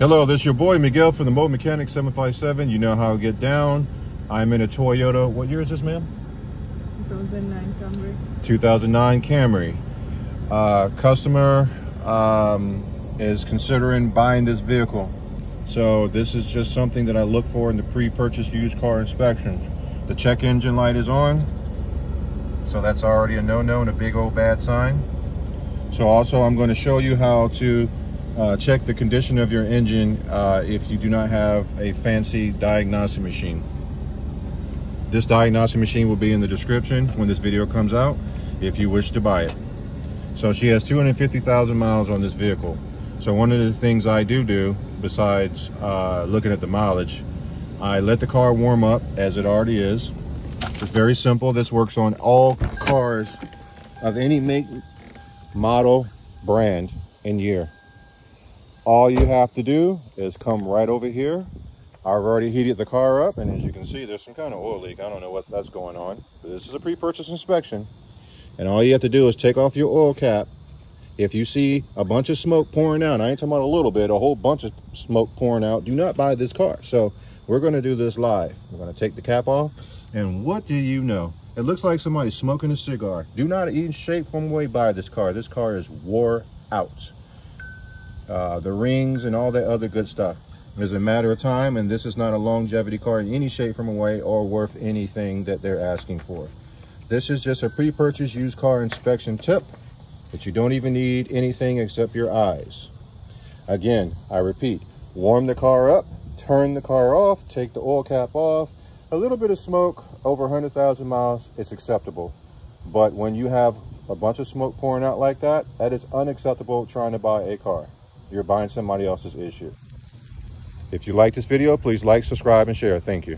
Hello, this is your boy Miguel from the Mobile Mechanic 757. You know how to get down. I'm in a Toyota. What year is this, ma'am? 2009 Camry. 2009 Camry. Customer is considering buying this vehicle. So this is just something that I look for in the pre-purchase used car inspections. The check engine light is on. So that's already a no-no and a big old bad sign. So also I'm going to show you how to check the condition of your engine if you do not have a fancy diagnosing machine. This diagnosing machine will be in the description when this video comes out if you wish to buy it. So she has 250,000 miles on this vehicle. So one of the things I do besides looking at the mileage, I let the car warm up as it already is. It's very simple. This works on all cars of any make, model, brand, and year. All you have to do is come right over here. I've already heated the car up, and as you can see, there's some kind of oil leak. I don't know what that's going on, but this is a pre-purchase inspection. And all you have to do is take off your oil cap. If you see a bunch of smoke pouring out, I ain't talking about a little bit, a whole bunch of smoke pouring out, do not buy this car. So we're going to do this live. We're going to take the cap off, and what do you know? It looks like somebody's smoking a cigar. Do not in shape, form, way buy this car. This car is wore out. The rings and all that other good stuff is a matter of time, and this is not a longevity car in any shape, form, or way, or worth anything that they're asking for. This is just a pre-purchase used car inspection tip that you don't even need anything except your eyes. Again, I repeat, warm the car up, turn the car off, take the oil cap off. A little bit of smoke over 100,000 miles, it's acceptable. But when you have a bunch of smoke pouring out like that, that is unacceptable trying to buy a car. You're buying somebody else's issue. If you like this video, please like, subscribe, and share. Thank you.